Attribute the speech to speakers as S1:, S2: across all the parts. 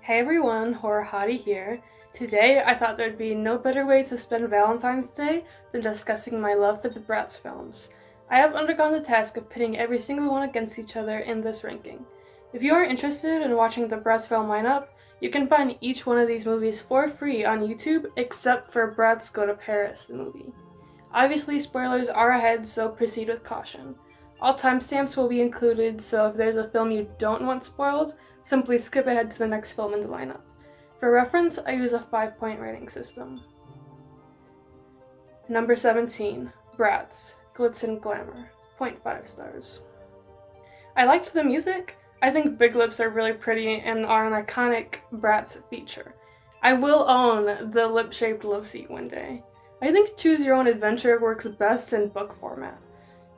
S1: Hey everyone, Horror Hottie here. Today I thought there'd be no better way to spend Valentine's Day than discussing my love for the Bratz films. I have undergone the task of pitting every single one against each other in this ranking. If you are interested in watching the Bratz film lineup, you can find each one of these movies for free on YouTube except for Bratz Go to Paris, the movie. Obviously spoilers are ahead, so proceed with caution. All timestamps will be included, so if there's a film you don't want spoiled, simply skip ahead to the next film in the lineup. For reference, I use a 5-point rating system. Number 17, Bratz, Glitz and Glamour, 0.5 stars. I liked the music. I think big lips are really pretty and are an iconic Bratz feature. I will own the lip-shaped love seat one day. I think Choose Your Own Adventure works best in book format.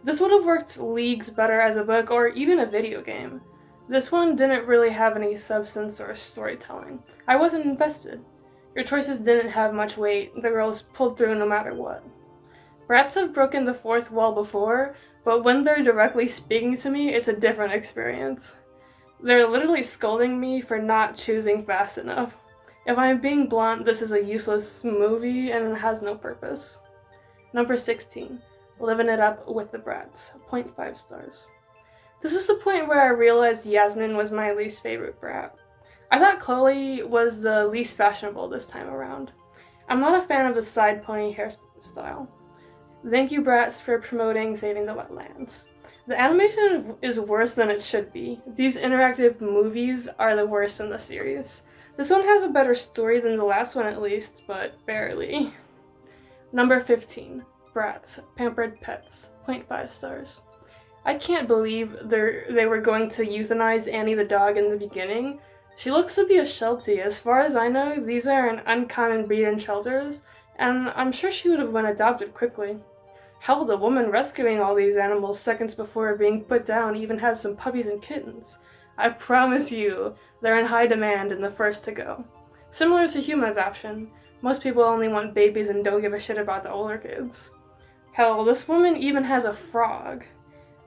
S1: This would have worked leagues better as a book or even a video game. This one didn't really have any substance or storytelling. I wasn't invested. Your choices didn't have much weight. The girls pulled through no matter what. Bratz have broken the fourth wall before, but when they're directly speaking to me, it's a different experience. They're literally scolding me for not choosing fast enough. If I'm being blunt, this is a useless movie and it has no purpose. Number 16, Livin It Up with the Bratz, 0.5 stars. This was the point where I realized Yasmin was my least favorite brat. I thought Chloe was the least fashionable this time around. I'm not a fan of the side pony hairstyle. Thank you, Bratz, for promoting Saving the Wetlands. The animation is worse than it should be. These interactive movies are the worst in the series. This one has a better story than the last one at least, but barely. Number 15, Bratz, Pampered Petz, 0.5 stars. I can't believe they were going to euthanize Annie the dog in the beginning. She looks to be a Sheltie. As far as I know, these are an uncommon breed in shelters, and I'm sure she would have been adopted quickly. Hell, the woman rescuing all these animals seconds before being put down even has some puppies and kittens. I promise you, they're in high demand and the first to go. Similar to human adoption, most people only want babies and don't give a shit about the older kids. Hell, this woman even has a frog.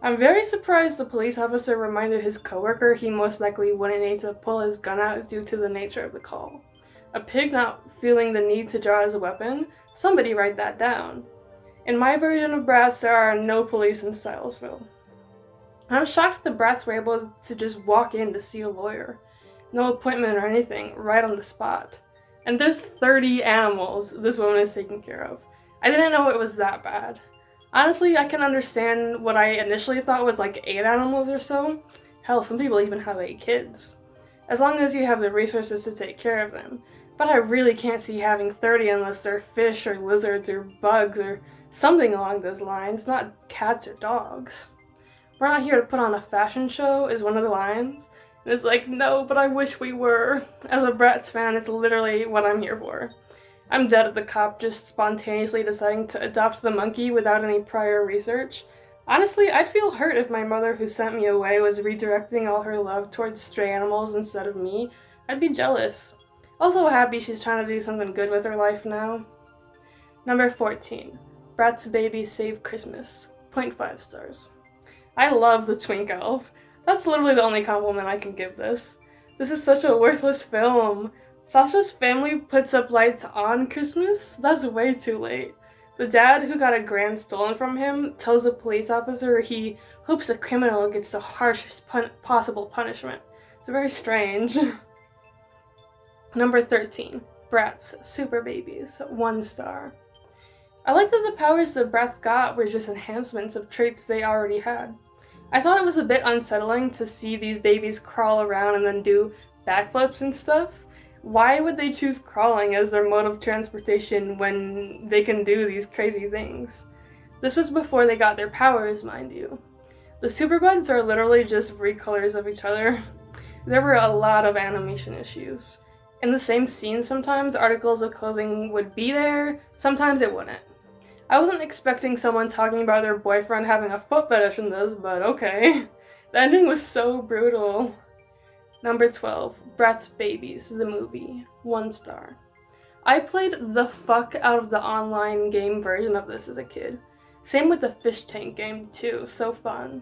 S1: I'm very surprised the police officer reminded his coworker he most likely wouldn't need to pull his gun out due to the nature of the call. A pig not feeling the need to draw his weapon? Somebody write that down. In my version of Bratz, there are no police in Stylesville. I'm shocked the Bratz were able to just walk in to see a lawyer. No appointment or anything, right on the spot. And there's 30 animals this woman is taking care of. I didn't know it was that bad. Honestly, I can understand what I initially thought was like 8 animals or so. Hell, some people even have 8 kids. As long as you have the resources to take care of them. But I really can't see having 30 unless they're fish or lizards or bugs or something along those lines, not cats or dogs. We're not here to put on a fashion show is one of the lines. And it's like, no, but I wish we were. As a Bratz fan, it's literally what I'm here for. I'm dead at the cop just spontaneously deciding to adopt the monkey without any prior research. Honestly, I'd feel hurt if my mother who sent me away was redirecting all her love towards stray animals instead of me. I'd be jealous. Also happy she's trying to do something good with her life now. Number 14, Bratz Baby Save Christmas, 0.5 stars. I love the twink elf. That's literally the only compliment I can give this. This is such a worthless film. Sasha's family puts up lights on Christmas? That's way too late. The dad, who got a grand stolen from him, tells a police officer he hopes a criminal gets the harshest possible punishment. It's very strange. Number 13, Bratz Super Babies, 1 star. I like that the powers the Bratz got were just enhancements of traits they already had. I thought it was a bit unsettling to see these babies crawl around and then do backflips and stuff. Why would they choose crawling as their mode of transportation when they can do these crazy things? This was before they got their powers, mind you. The Superbuds are literally just recolors of each other. There were a lot of animation issues. In the same scene sometimes, articles of clothing would be there, sometimes it wouldn't. I wasn't expecting someone talking about their boyfriend having a foot fetish in this, but okay. The ending was so brutal. Number 12, Bratz Babyz, the movie, 1 star. I played the fuck out of the online game version of this as a kid. Same with the fish tank game too, so fun.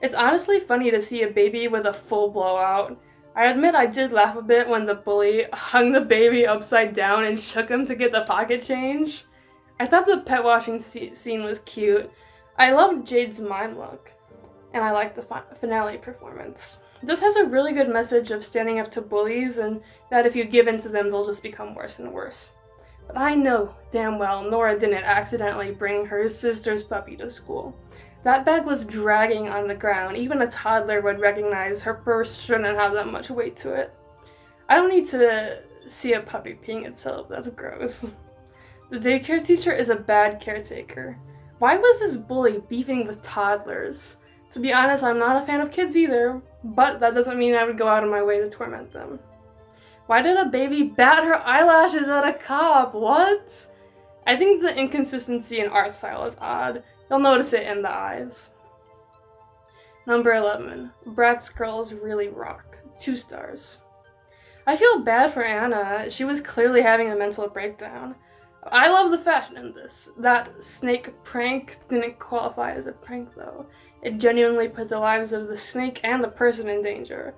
S1: It's honestly funny to see a baby with a full blowout. I admit I did laugh a bit when the bully hung the baby upside down and shook him to get the pocket change. I thought the pet washing scene was cute. I loved Jade's mime look, and I liked the finale performance. This has a really good message of standing up to bullies and that if you give in to them, they'll just become worse and worse. But I know damn well Nora didn't accidentally bring her sister's puppy to school. That bag was dragging on the ground. Even a toddler would recognize her purse shouldn't have that much weight to it. I don't need to see a puppy peeing itself. That's gross. The daycare teacher is a bad caretaker. Why was this bully beefing with toddlers? To be honest, I'm not a fan of kids either, but that doesn't mean I would go out of my way to torment them. Why did a baby bat her eyelashes at a cop? What? I think the inconsistency in art style is odd. You'll notice it in the eyes. Number 11. Bratz Girls Really Rock. 2 stars. I feel bad for Anna. She was clearly having a mental breakdown. I love the fashion in this. That snake prank didn't qualify as a prank though. It genuinely put the lives of the snake and the person in danger.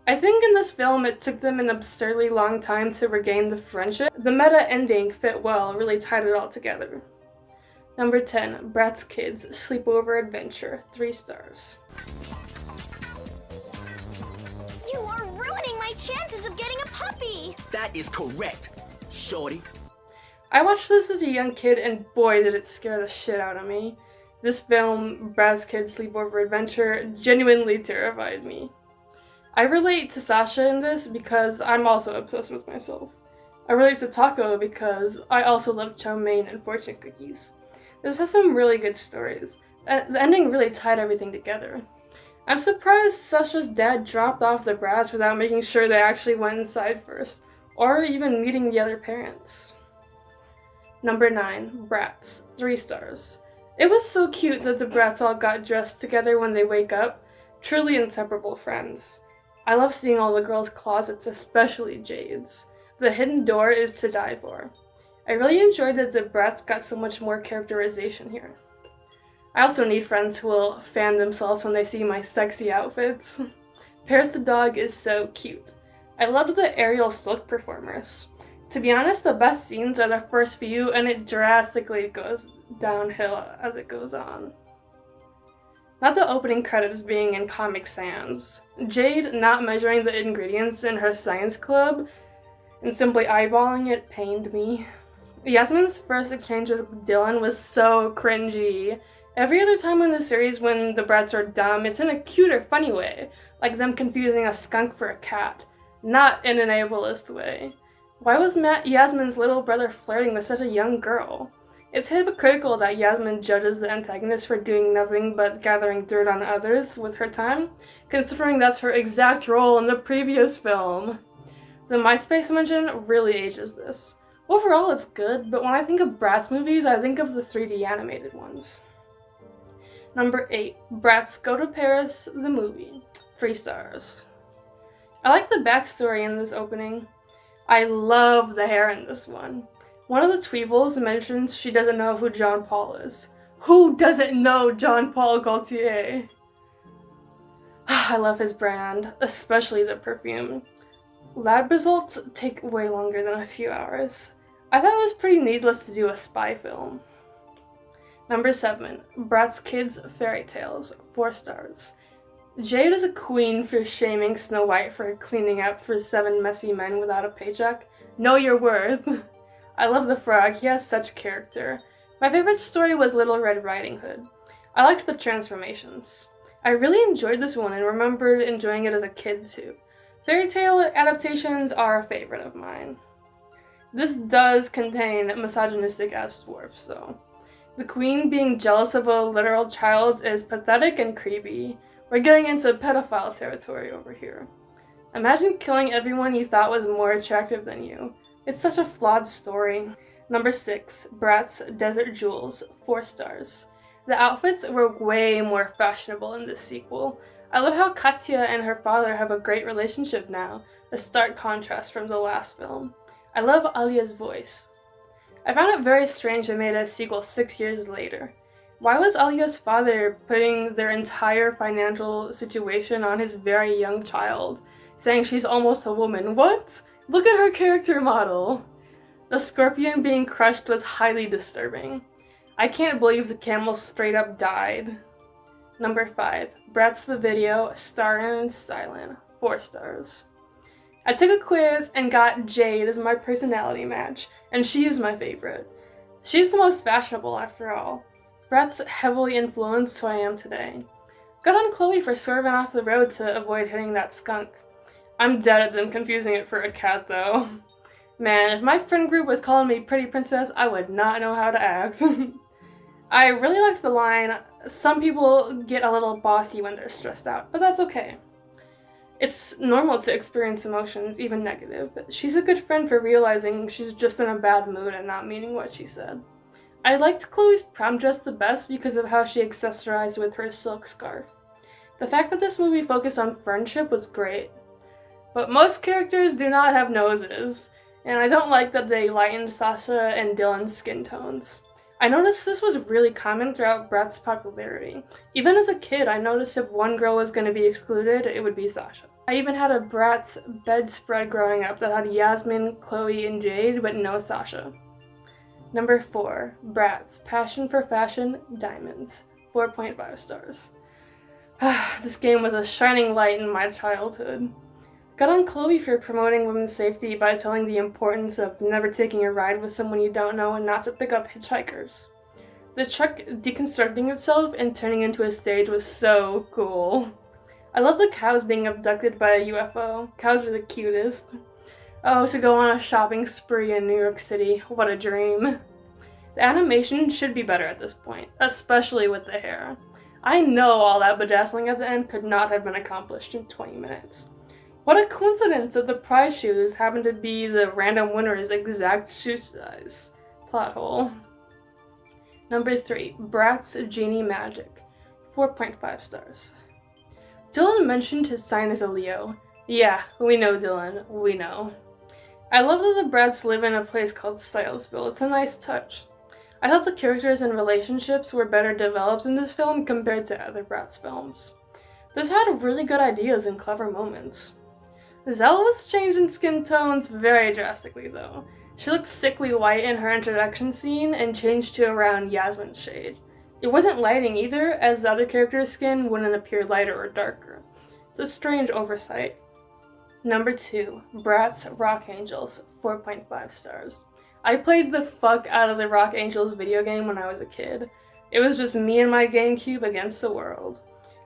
S1: I think in this film it took them an absurdly long time to regain the friendship. The meta ending fit well, really tied it all together. Number 10, Bratz Kidz Sleepover Adventure, 3 stars.
S2: You are ruining my chances of getting a puppy!
S3: That is correct, shorty.
S1: I watched this as a young kid and boy did it scare the shit out of me. This film, Bratz Kidz Sleepover Adventure, genuinely terrified me. I relate to Sasha in this because I'm also obsessed with myself. I relate to Taco because I also love chow mein and fortune cookies. This has some really good stories. The ending really tied everything together. I'm surprised Sasha's dad dropped off the Bratz without making sure they actually went inside first, or even meeting the other parents. Number 9, Bratz, 3 stars. It was so cute that the Bratz all got dressed together when they wake up. Truly inseparable friends. I love seeing all the girls' closets, especially Jade's. The hidden door is to die for. I really enjoyed that the Bratz got so much more characterization here. I also need friends who will fan themselves when they see my sexy outfits. Paris the dog is so cute. I loved the aerial silk performers. To be honest, the best scenes are the first few, and it drastically goes downhill as it goes on. Not the opening credits being in Comic Sans. Jade not measuring the ingredients in her science club and simply eyeballing it pained me. Yasmin's first exchange with Dylan was so cringy. Every other time in the series when the Bratz are dumb, it's in a cute or funny way, like them confusing a skunk for a cat, not in an ableist way. Why was Yasmin's little brother flirting with such a young girl? It's hypocritical that Yasmin judges the antagonist for doing nothing but gathering dirt on others with her time, considering that's her exact role in the previous film. The MySpace mention really ages this. Overall, it's good, but when I think of Bratz movies, I think of the 3D animated ones. Number 8, Bratz Go to Paris, the movie, 3 stars. I like the backstory in this opening. I love the hair in this one. One of the Tweevils mentions she doesn't know who Jean Paul is. Who doesn't know Jean Paul Gaultier? I love his brand, especially the perfume. Lab results take way longer than a few hours. I thought it was pretty needless to do a spy film. Number 7, Bratz Kidz Fairy Tales, 4 stars. Jade is a queen for shaming Snow White for cleaning up for 7 messy men without a paycheck. Know your worth. I love the frog, he has such character. My favorite story was Little Red Riding Hood. I liked the transformations. I really enjoyed this one and remembered enjoying it as a kid too. Fairy tale adaptations are a favorite of mine. This does contain misogynistic-ass dwarfs though. The queen being jealous of a literal child is pathetic and creepy. We're getting into pedophile territory over here. Imagine killing everyone you thought was more attractive than you. It's such a flawed story. Number 6, Bratz Desert Jewelz, 4 stars. The outfits were way more fashionable in this sequel. I love how Katya and her father have a great relationship now, a stark contrast from the last film. I love Alia's voice. I found it very strange they made a sequel 6 years later. Why was Alia's father putting their entire financial situation on his very young child? saying she's almost a woman. What? Look at her character model! The scorpion being crushed was highly disturbing. I can't believe the camel straight up died. Number 5. Bratz the video, Starrin and Stylin, 4 stars. I took a quiz and got Jade as my personality match, and she is my favorite. She's the most fashionable after all. Bratz heavily influenced who I am today. Good on Chloe for swerving off the road to avoid hitting that skunk. I'm dead at them confusing it for a cat though. Man, if my friend group was calling me Pretty Princess, I would not know how to act. I really liked the line, some people get a little bossy when they're stressed out, but that's okay. It's normal to experience emotions, even negative. She's a good friend for realizing she's just in a bad mood and not meaning what she said. I liked Chloe's prom dress the best because of how she accessorized with her silk scarf. The fact that this movie focused on friendship was great. But most characters do not have noses, and I don't like that they lightened Sasha and Dylan's skin tones. I noticed this was really common throughout Bratz's popularity. Even as a kid, I noticed if one girl was going to be excluded, it would be Sasha. I even had a Bratz bedspread growing up that had Yasmin, Chloe, and Jade, but no Sasha. Number 4. Bratz, Passion for Fashion, Diamondz, 4.5 stars. This game was a shining light in my childhood. Good on Chloe for promoting women's safety by telling the importance of never taking a ride with someone you don't know and not to pick up hitchhikers. The truck deconstructing itself and turning into a stage was so cool. I love the cows being abducted by a UFO. Cows are the cutest. Oh, to go on a shopping spree in New York City. What a dream. The animation should be better at this point, especially with the hair. I know all that bedazzling at the end could not have been accomplished in 20 minutes. What a coincidence that the prize shoes happen to be the random winner's exact shoe size. Plot hole. Number 3. Bratz Genie Magic, 4.5 stars. Dylan mentioned his sign as a Leo. Yeah, we know Dylan, we know. I love that the Bratz live in a place called Stylesville. It's a nice touch. I thought the characters and relationships were better developed in this film compared to other Bratz films. This had really good ideas and clever moments. Zell was changing skin tones very drastically though. She looked sickly white in her introduction scene and changed to around Yasmin's shade. It wasn't lighting either, as the other character's skin wouldn't appear lighter or darker. It's a strange oversight. Number 2. Bratz Rock Angelz, 4.5 stars. I played the fuck out of the Rock Angelz video game when I was a kid. It was just me and my GameCube against the world.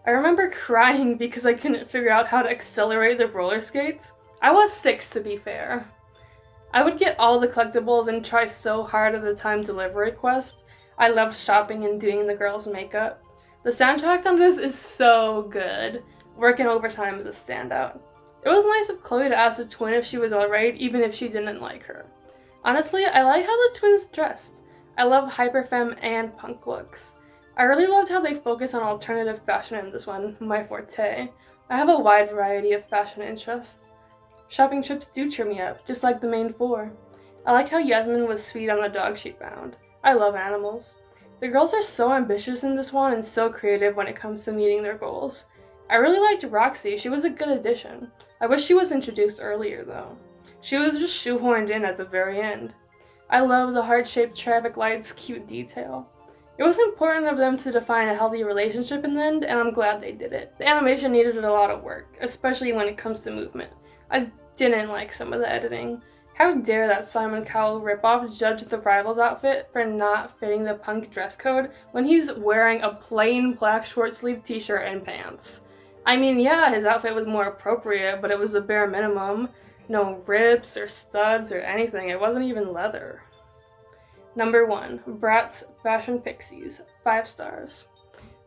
S1: I remember crying because I couldn't figure out how to accelerate the roller skates. I was 6 to be fair. I would get all the collectibles and try so hard at the time delivery quest. I loved shopping and doing the girls' makeup. The soundtrack on this is so good. Working overtime is a standout. It was nice of Chloe to ask the twin if she was alright, even if she didn't like her. Honestly, I like how the twins dressed. I love hyperfemme and punk looks. I really loved how they focus on alternative fashion in this one, my forte. I have a wide variety of fashion interests. Shopping trips do cheer me up, just like the main 4. I like how Yasmin was sweet on the dog she found. I love animals. The girls are so ambitious in this one and so creative when it comes to meeting their goals. I really liked Roxy, she was a good addition. I wish she was introduced earlier though. She was just shoehorned in at the very end. I love the heart-shaped traffic lights' cute detail. It was important of them to define a healthy relationship in the end, and I'm glad they did it. The animation needed a lot of work, especially when it comes to movement. I didn't like some of the editing. How dare that Simon Cowell ripoff judge the rival's outfit for not fitting the punk dress code when he's wearing a plain black short-sleeved t-shirt and pants. I mean, yeah, his outfit was more appropriate, but it was the bare minimum. No rips or studs or anything, it wasn't even leather. Number 1. Bratz Fashion Pixiez, 5 stars.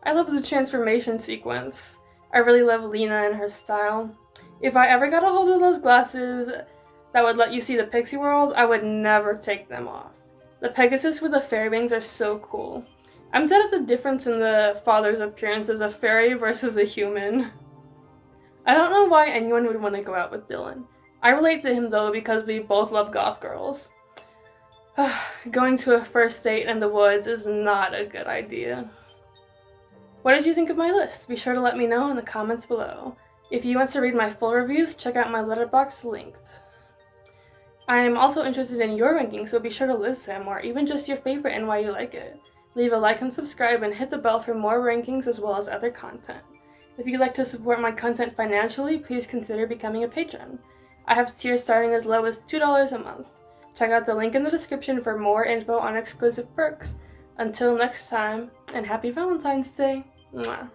S1: I love the transformation sequence. I really love Lena and her style. If I ever got a hold of those glasses that would let you see the pixie world, I would never take them off. The Pegasus with the fairy wings are so cool. I'm dead at the difference in the father's appearance as a fairy versus a human. I don't know why anyone would want to go out with Dylan. I relate to him though because we both love goth girls. Going to a first date in the woods is not a good idea. What did you think of my list? Be sure to let me know in the comments below. If you want to read my full reviews, check out my letterbox linked. I am also interested in your rankings, so be sure to list them, or even just your favorite and why you like it. Leave a like and subscribe, and hit the bell for more rankings as well as other content. If you'd like to support my content financially, please consider becoming a patron. I have tiers starting as low as $2 a month. Check out the link in the description for more info on exclusive perks. Until next time, and happy Valentine's Day! Mwah.